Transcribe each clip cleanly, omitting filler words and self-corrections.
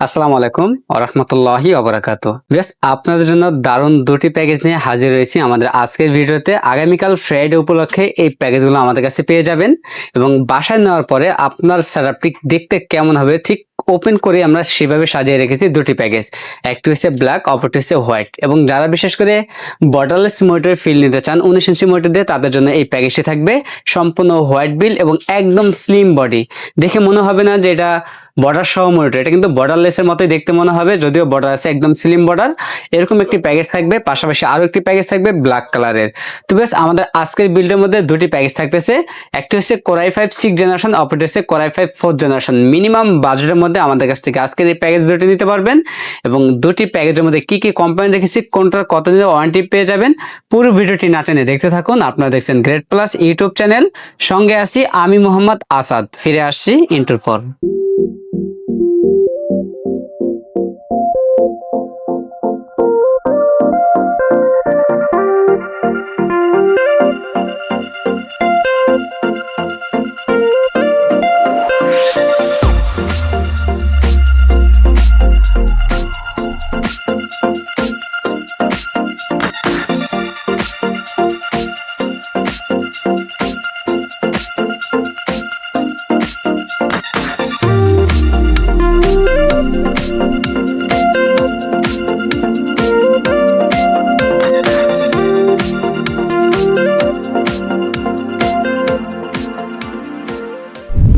আসসালামু আলাইকুম ওয়া রাহমাতুল্লাহি ওয়া বারাকাতুহু। বেশ আপনাদের জন্য দারুণ দুটি প্যাকেজ নিয়ে হাজির হয়েছি আমাদের আজকের ভিডিওতে। আগামীকাল ফ্রাইডে উপলক্ষে এই প্যাকেজগুলো আমাদের কাছে পেয়ে যাবেন এবং বাসায় নেওয়ার পরে আপনার সেটআপটি দেখতে কেমন হবে ঠিক ওপেন করে আমরা সেভাবে সাজিয়ে রেখেছি দুটি প্যাকেজ। একটি হচ্ছে ব্ল্যাক, অপরটি হচ্ছে হোয়াইট। এবং যারা বিশেষ করে বর্ডারলেস মোটরের ফিল নিতে চান 19 ইঞ্চি মোটর দিয়ে, তাদের জন্য এই প্যাকেজটি থাকবে সম্পূর্ণ হোয়াইট বিল এবং একদম স্লিম বডি। দেখে মনে হবে না যে এটা বর্ডার সহ মনিটর, এটা কিন্তু বর্ডারলেসের মতোই দেখতে মনে হবে, যদিও বর্ডার আছে, একদম স্লিম বর্ডার। এরকম একটি প্যাকেজ থাকবে, পাশাপাশি আরো একটি প্যাকেজ থাকবে ব্ল্যাক কালারের। তো বেশ আমাদের আজকের বিল্ডের মধ্যে দুটি প্যাকেজ থাকতেছে, একটি হচ্ছে কোরাই 5 6 জেনারেশন, অপরটি হচ্ছে কোরাই 5 4 জেনারেশন। মিনিমাম বাজেটের মধ্যে আমাদের কাছ থেকে আজকের এই প্যাকেজ দুটি নিতে পারবেন। এবং দুটি প্যাকেজের মধ্যে কি কি কোম্পানি রেখেছি, কোনটার কতদিনের ওয়ারেন্টি পেয়ে যাবেন, পুরো ভিডিওটি না টেনে দেখতে থাকুন। আপনারা দেখছেন গ্রেট প্লাস ইউটিউব চ্যানেল, সঙ্গে আছি আমি মোহাম্মদ আসাদ। ফিরে আসছি ইন্টার পর।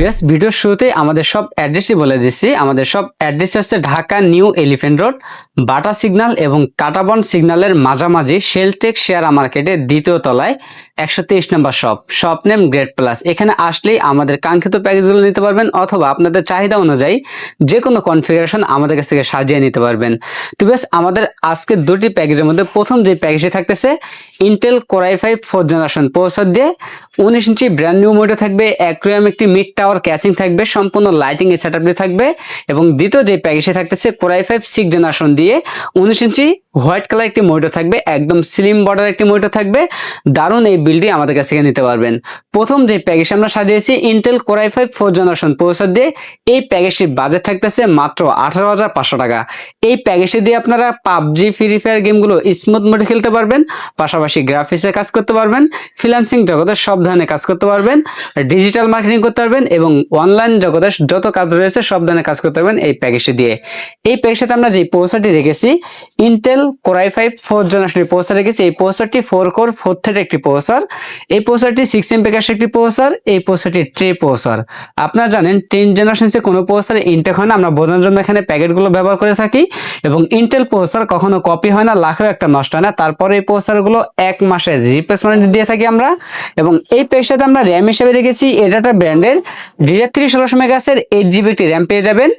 বেশ ভিডিওর শুরুতে আমাদের সব অ্যাড্রেসই বলে দিচ্ছি। আমাদের সব অ্যাড্রেস হচ্ছে ঢাকা নিউ এলিফ্যান্ট রোড, বাটা সিগন্যাল এবং কাটাবন সিগন্যালের মাঝামাঝি শেলটেক শেয়ারা মার্কেটের দ্বিতীয় তলায় 123 নম্বর শপ নেম গ্রেট প্লাস। এখানে আসলেই আমাদের কাঙ্ক্ষিত প্যাকেজগুলো নিতে পারবেন, অথবা আপনাদের চাহিদা অনুযায়ী যে কোনো কনফিগারেশন আমাদের কাছ থেকে সাজিয়ে নিতে পারবেন। তো বেশ আমাদের আজকে দুটি প্যাকেজের মধ্যে প্রথম যে প্যাকেজে থাকতেছে ইন্টেল কোরাই 5 4 জেনারেশন প্রসেসর দিয়ে 19 ইঞ্চি ব্র্যান্ড নিউ মডেল থাকবে, অ্যাকুয়াম একটি মিড টাওয়ার ক্যাচিং থাকবে, সম্পূর্ণ লাইটিং এর সেটআপ দিয়ে থাকবে। এবং দ্বিতীয় যে প্যাকেজে থাকতেছে কোরাই 5 6 জেনারেশন দিয়ে 19 ইঞ্চি হোয়াইট কালার একটি মনিটর থাকবে, একদম স্লিম বর্ডার একটি মনিটর থাকবে। দারুণ এই বিলটি আমাদের কাছ থেকে নিতে পারবেন। প্রথম যে প্যাকেজ আমরা সাজিয়েছি ইন্টেল কোরাই 5 4 জেনারেশন প্রসেসর দিয়ে, এই প্যাকেজটির বাজেট থাকতেছে মাত্র 18,500 টাকা। এই প্যাকেজটি দিয়ে আপনারা পাবজি ফ্রি ফায়ার গেমগুলো স্মুথ মোডে খেলতে পারবেন, পাশাপাশি গ্রাফিক্সে কাজ করতে পারবেন, ফ্রিল্যান্সিং জগতের সব ধরনের কাজ করতে পারবেন, ডিজিটাল মার্কেটিং করতে পারবেন এবং অনলাইন জগতের যত কাজ রয়েছে সব ধরনের কাজ করতে পারবেন এই প্যাকেজটি দিয়ে। এই প্যাকেজটাতে আমরা যে প্রসেসরটি রেখেছি ইন্টেল কোরাই 5 4 জেনারেশনের প্রসেসর রেখেছি। এই প্রসেসরটি 4 কোর 4 থ্রেড একটি প্রসেসর। এই প্রসেসরটি 6 এমপি ক্যাশের একটি প্রসেসর। এই প্রসেসরটি ট্রে প্রসেসর। আপনারা জানেন 10 জেনারেশনে কোনো প্রসেসরে ইনটেক হয় না, আমরা বোঝানোর জন্য এখানে প্যাকেটগুলো ব্যবহার করে থাকি। এবং ইন্টেল প্রসেসর কখনো কপি হয় না, লাখেও একটা নষ্ট হয় না। তারপরে এই প্রসেসরগুলো 1 মাসের রিপ্লেসমেন্ট দিয়ে থাকি আমরা। এবং এই প্যাকেজটাতে আমরা র্যাম হিসেবে রেখেছি এডাটা ব্র্যান্ডের DDR3 1600 মেগাহার্টজের 8GB একটি র্যাম পেয়ে যাবেন।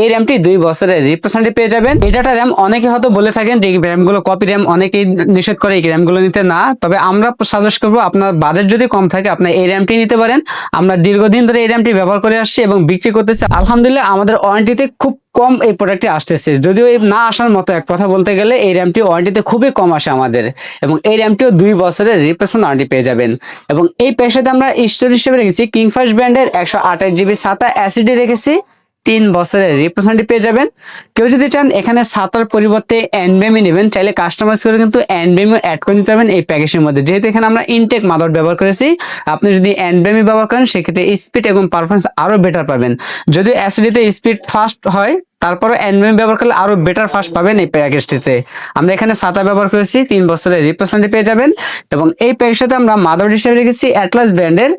এই র্যামটি 2 বছরের রিপ্লেসমেন্ট পেয়ে যাবেন। এডাটা র্যাম অনেকে হয়তো বলে থাকেন যে র্যামগুলো কপি র্যাম, অনেকেই নিষেধ করে এই র্যামগুলো নিতে। না, তবে আমরা সাজেস্ট করবো আপনার বাজেট যদি কম থাকে আপনি এই র্যামটি নিতে পারেন। আমরা দীর্ঘদিন ধরে এই র্যামটি ব্যবহার করে আসছি এবং বিক্রি করতেছি। আলহামদুলিল্লাহ আমাদের ওয়ারেন্টিতে খুব কম এই প্রোডাক্টটি আসতেছে, যদিও এই না আসার মতো এক কথা বলতে গেলে এই র্যামটি ওয়ারেন্টিতে খুবই কম আসে আমাদের। এবং এই র্যামটিও 2 বছরের রিপ্লেসমেন্ট ওয়ারেন্টি পেয়ে যাবেন। এবং এই প্যাকেজে আমরা স্টোরেজ হিসেবে রেখেছি কিংফাশ ব্র্যান্ডের 128GB SATA SSD রেখেছি, 3 বছরের রিপ্লেসমেন্ট পেয়ে যাবেন। কেউ যদি চান এখানে সাতার পরিবর্তে এনবিএমই নেবেন, চাইলে কাস্টমাইজ করে কিন্তু এনবিএমই অ্যাড করে নিতে পারবেন এই প্যাকেজের মধ্যে। যেহেতু এখানে আমরা ইনটেক মাদার ব্যবহার করেছি, আপনি যদি এনবিএমই ব্যবহার করেন সেক্ষেত্রে স্পিড এবং পারফরমেন্স আরো বেটার পাবেন। যদিও এসএসডিতে স্পিড ফাস্ট হয়, তারপরে এনবিএম ব্যবহার করলে আরো বেটার ফাস্ট পাবেন এই প্যাকেজটিতে। আমরা এখানে সাতা ব্যবহার করেছি, 3 বছরের রিপ্লেসমেন্ট পেয়ে যাবেন। এবং এই প্যাকেজটাতে আমরা মাদারবোর্ড হিসেবে রেখেছি অ্যাটলাস ব্র্যান্ডের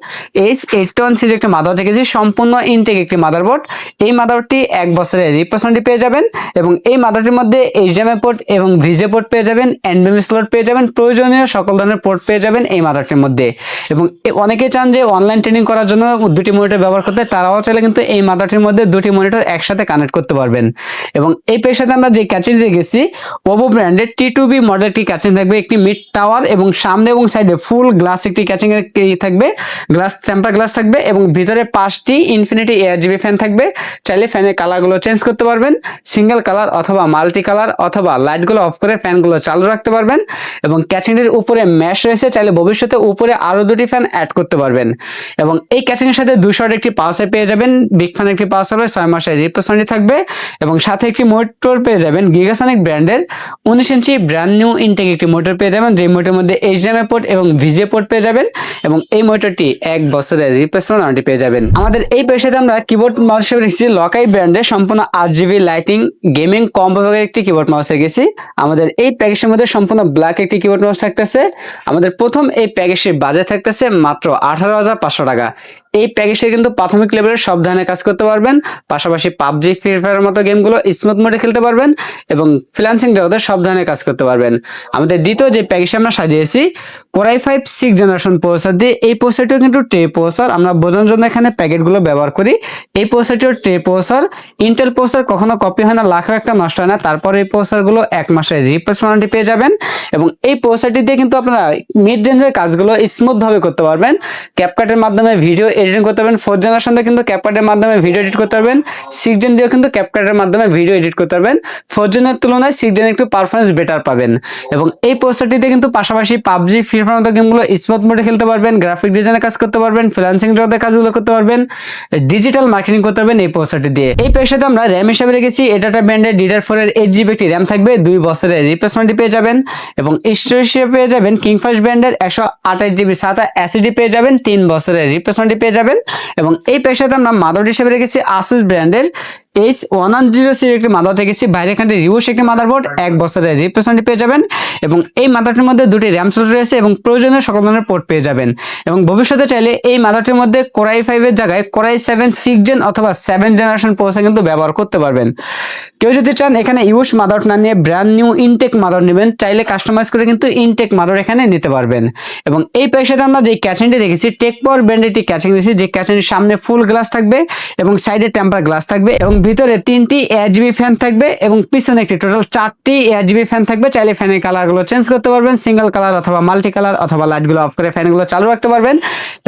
H81 সিরিজের একটি মাদারবোর্ড রেখেছি, সম্পূর্ণ ইনটেক একটি মাদারবোর্ড। এই মাদারবোর্ডটি 1 বছরের রিপ্লেসমেন্ট পেয়ে যাবেন। এবং এই মাদারবোর্ডের মধ্যে HDMI পোর্ট এবং ভিজে পোর্ট পেয়ে যাবেন, এনবিএমই স্লট পেয়ে যাবেন, প্রয়োজনীয় সকল ধরনের পোর্ট পেয়ে যাবেন এই মাদারবোর্ডের মধ্যে। এবং অনেকে চান যে অনলাইন ট্রেনিং করার জন্য দুটি মনিটর ব্যবহার করতে, তারাও চাইলে কিন্তু এই মাদারবোর্ডের মধ্যে দুটি মনিটর একসাথে কানেক্ট করতে পারবেন। এবং এই প্যাকেজটাতে আমরা যে ক্যাচিং রেখেছি ওভো ব্র্যান্ডের T2B মডেল একটি ক্যাচিং থাকবে, একটি মিড টাওয়ার এবং সামনে এবং সাইডে ফুল গ্লাস একটি ক্যাচিং থাকবে, গ্লাস টেম্পার গ্লাস থাকবে। এবং ভিতরে 5টি ইনফিনিটি ARGB ফ্যান থাকবে, চাইলে ফ্যানের কালারগুলো চেঞ্জ করতে পারবেন, সিঙ্গেল কালার অথবা মাল্টি কালার, অথবা লাইটগুলো অফ করে ফ্যানগুলো চালু রাখতে পারবেন। এবং ক্যাচিংয়ের উপরে ম্যাশ রয়েছে, চাইলে ভবিষ্যতে উপরে আরো 2টি ফ্যান অ্যাড করতে পারবেন। এবং এই ক্যাচিংয়ের সাথে 200 একটি পাওয়ার সাপ্লাই পেয়ে যাবেন, বিগ ফ্যান একটি পাওয়ার সাপ্লাই, 6 মাসের রিপ্লেসমেন্ট থাকবে। এবং সাথে একটি মনিটর পেয়ে যাবেন গিগাসনিক ব্র্যান্ডের 19 ইঞ্চি ব্র্যান্ড নিউ ইনটেক একটি মনিটর পেয়ে যাবেন, যে মনিটরের মধ্যে HDMI পোর্ট এবং VGA পোর্ট পেয়ে যাবেন এবং এই মনিটরটি 1 বছরের রিপ্লেসমেন্ট ওয়ারেন্টি পেয়ে যাবেন। আমাদের এই পেজটাতে আমরা কিবোর্ড মাউস হিসেবে রেখেছি লকাই ব্র্যান্ডের সম্পূর্ণ RGB লাইটিং গেমিং কম্বো ভাগের একটি কিবোর্ড মাউস রেখেছি। আমাদের এই প্যাকেজের মধ্যে সম্পূর্ণ ব্ল্যাক একটি কিবোর্ড মাউস থাকতেছে। আমাদের প্রথম এই প্যাকেজের বাজেট থাকতেছে মাত্র 18,500 টাকা। এই প্যাকেজে কিন্তু প্রাথমিক লেভেলের সব ধরনের কাজ করতে পারবেন, পাশাপাশি PUBG ফ্রি ফায়ারের মতো গেমগুলো স্মুথ মোডে খেলতে পারবেন এবং ফ্রিল্যান্সিং জগতের সব ধরনের কাজ করতে পারবেন। আমাদের দ্বিতীয় যে প্যাকেজটা আমরা সাজিয়েছি Core i5 6th generation processor দিয়ে, এই প্রসেসরটিও কিন্তু ট্রে প্রসেসর, আমরা বোঝানোর জন্য এখানে প্যাকেটগুলো ব্যবহার করি। এই প্রসেসরটিও ট্রে প্রসেসর, ইন্টেল প্রসেসর কখনো কপি হয় না, লাখও একটা নষ্ট হয় না। তারপর এই প্রসেসরগুলো 1 মাসের রিপ্লেসমেন্ট ওয়ারেন্টি পেয়ে যাবেন এবং এই প্রসেসরটি দিয়ে কিন্তু আপনারা মিড রেঞ্জের কাজগুলো স্মুথ ভাবে করতে পারবেন। ক্যাপকাটের মাধ্যমে ভিডিও এডিটিং করতে পারবেন, 4th জেনারেশন দিয়ে কিন্তু ক্যাপকাটের মাধ্যমে ভিডিও এডিট করতে পারবেন, 6th জেন দিয়েও কিন্তু ক্যাপকাটের মাধ্যমে ভিডিও এডিট করতে পারবেন। 4th জেনের তুলনায় 6th জেন একটু পারফরমেন্স বেটার পাবেন এবং এই প্রসেসরটিতে কিন্তু পাশাপাশি PUBG ফ্রি ফায়ার মতো গেমগুলো স্মুথ মোডে খেলতে পারবেন, গ্রাফিক ডিজাইনের কাজ করতে পারবেন, ফ্রিল্যান্সিং জগতের কাজগুলো করতে পারবেন, ডিজিটাল মার্কেটিং করতে পারবেন এই প্রসেসরটি দিয়ে। এই প্যাকেজটাতে আমরা র্যাম হিসেবে রেখেছি এটাটা ব্র্যান্ডের DDR4 এর 8GB একটি র্যাম থাকবে, 2 বছরের রিপ্লেসমেন্টটি পেয়ে যাবেন এবং স্টোরেজ হিসেবে পেয়ে যাবেন কিংফাশ ব্র্যান্ডের 128GB SATA SSD পেয়ে যাবেন, 3 বছরের রিপ্লেসমেন্টটি পেয়ে যাবেন এবং এই প্যাকেজটাতে আমরা মাদারবোর্ড হিসেবে রেখেছি Asus ব্র্যান্ডের H110 সিরিজের একটি মাদারবোর্ড রেখেছি, বাইরে এখানে রিউশ একটি মাদারবোর্ড, 1 বছরের রিপ্লেসমেন্টটি পেয়ে যাবেন এবং এই মাদারবোর্ডের মধ্যে দুটি র্যাম স্লট রয়েছে এবং প্রয়োজনীয় সকল ধরনের পোর্ট পেয়ে যাবেন এবং ভবিষ্যতে চাইলে এই মাদারবোর্ডের মধ্যে Core i5 এর জায়গায় Core i7 6th জেন অথবা 7th জেনারেশন প্রসেসর কিন্তু ব্যবহার করতে পারবেন। কেউ যদি চান এখানে ইউশ মাদারবোর্ড না নিয়ে ব্র্যান্ড নিউ ইনটেক মাদারবোর্ড নেবেন, চাইলে কাস্টমাইজ করে কিন্তু ইনটেক মাদারবোর্ড এখানে নিতে পারবেন। এবং এই প্যাকেজে আমরা যে ক্যাচিংটি রেখেছি টেক পাওয়ার ব্র্যান্ডের একটি ক্যাচিং রেখেছি, যে ক্যাচিংটির সামনে ফুল গ্লাস থাকবে এবং সাইডে টেম্পার গ্লাস থাকবে এবং ভিতরে 3টি RGB ফ্যান থাকবে এবং পিছনে একটি টোটাল 4টি RGB ফ্যান থাকবে। চাইলে ফ্যানের কালারগুলো চেঞ্জ করতে পারবেন, সিঙ্গেল কালার অথবা মাল্টি কালার অথবা লাইটগুলো অফ করে ফ্যানগুলো চালু রাখতে পারবেন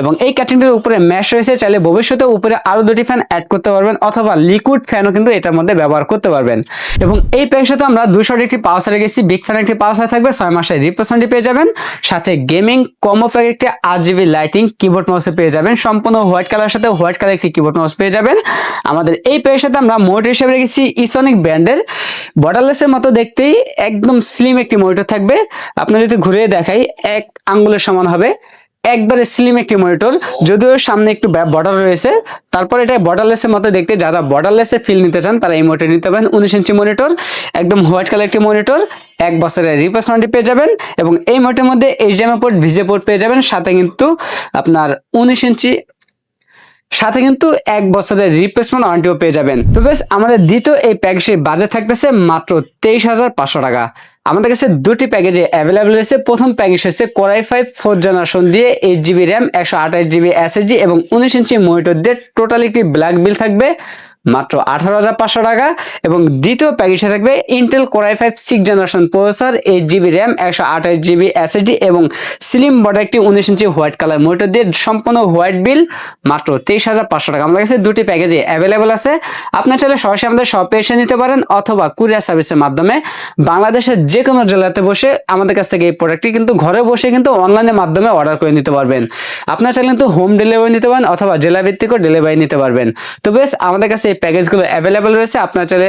এবং এই ক্যাচিংটির উপরে ম্যাশ রয়েছে, চাইলে ভবিষ্যতে উপরে আরো 2টি ফ্যান অ্যাড করতে পারবেন অথবা লিকুইড ফ্যানও কিন্তু এটার মধ্যে ব্যবহার করতে পারবেন। এবং এই প্যাকেজে তো আমরা 200 একটি পাওয়ার সাপ্লাই রেখেছি, বিগ ফ্যান একটি পাওয়ার সাপ্লাই থাকবে, 6 মাসের রিপ্লেসমেন্টটি পেয়ে যাবেন, সাথে গেমিং কম্বো প্যাক একটি RGB লাইটিং কিবোর্ড মাউস পেয়ে যাবেন, সম্পূর্ণ হোয়াইট কালার সাথে হোয়াইট কালার একটি কিবোর্ড মাউস পেয়ে যাবেন। আমাদের এই প্যাকেজের সাথে আমরা মনিটর হিসেবে রেখেছি ইসনিক ব্র্যান্ডের বর্ডারলেসের মতো দেখতেই একদম স্লিম একটি মনিটর থাকবে। আপনারা যদি ঘুরে দেখাই 1 আঙ্গুলের সমান হবে, একবারে স্লিম একটি মনিটর, যদিও সামনে একটু বর্ডার রয়েছে, তারপর এটা বর্ডারলেসের মতো দেখতে। যারা বর্ডারলেসে ফিল নিতে চান তারা এই মনিটর নিতে পারেন। 19 ইঞ্চি মনিটর, একদম হোয়াইট কালার একটি মনিটর, 1 বছরের রিপ্লেসমেন্ট পেয়ে যাবেন এবং এই মনিটরের মধ্যে HDMI পোর্ট VGA পোর্ট পেয়ে যাবেন, সাথে কিন্তু আপনার 19 ইঞ্চি সাথে কিন্তু 1 বছরের রিপ্লেসমেন্ট ওয়ারেন্টিও পেয়ে যাবেন। তো বেশ, আমাদের দ্বিতীয় এই প্যাকেজের বাজেট থাকতেছে মাত্র 23,500 টাকা। আমাদের কাছে দুটি প্যাকেজে অ্যাভেলেবল রয়েছে। প্রথম প্যাকেজ হচ্ছে Core i5 4th জেনারেশন দিয়ে 8GB র্যাম 128GB SSD এবং 19 ইঞ্চি মনিটর দিয়ে টোটাল একটি ব্ল্যাক বিল থাকবে মাত্র 18,500 টাকা এবং দ্বিতীয় প্যাকেজে থাকবে Intel Core i5 6th generation processor 8GB RAM 128GB SSD এবং স্লিম বড় একটি 19 ইঞ্চি হোয়াইট কালার মনিটর দিয়ে সম্পূর্ণ হোয়াইট বিল মাত্র 23,500 টাকা। আমাদের কাছে দুটি প্যাকেজে অ্যাভেলেবল আছে। আপনার চাইলে সরাসরি আমাদের শপে এসে নিতে পারেন অথবা কুরিয়ার সার্ভিসের মাধ্যমে বাংলাদেশের যে কোনো জেলাতে বসে আমাদের কাছ থেকে এই প্রোডাক্টটি কিন্তু ঘরে বসে কিন্তু অনলাইনের মাধ্যমে অর্ডার করে নিতে পারবেন। আপনার চাইলে কিন্তু হোম ডেলিভারি নিতে পারেন অথবা জেলা ভিত্তিকও ডেলিভারি নিতে পারবেন। তো বেশ, আমাদের কাছে এই প্যাকেজগুলো অ্যাভেলেবল রয়েছে। আপনার চাইলে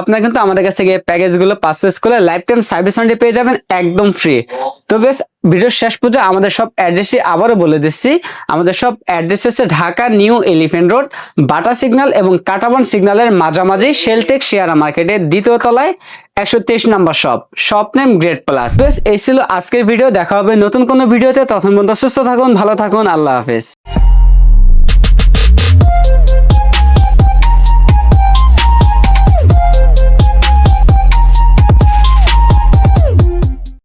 আপনারা কিন্তু আমাদের কাছ থেকে প্যাকেজগুলো পারচেজ করে লাইফ টাইম সার্ভিস ওয়ারেন্টি পেয়ে যাবেন একদম ফ্রি। তো বেশ, ভিডিওর শেষ পর্যন্ত আমাদের সব অ্যাড্রেসটি আবারও বলে দিচ্ছি। আমাদের সব অ্যাড্রেস হচ্ছে ঢাকা নিউ এলিফ্যান্ট রোড, বাটা সিগন্যাল এবং কাটাবন সিগন্যালের মাঝামাঝি শেলটেক শেয়ার মার্কেটের 2য় তলায় 123 নম্বর শপ নেম গ্রেট প্লাস। বেশ, এই ছিল আজকের ভিডিও। দেখা হবে নতুন কোনো ভিডিওতে। তখন পর্যন্ত সুস্থ থাকুন, ভালো থাকুন, আল্লাহ হাফেজ।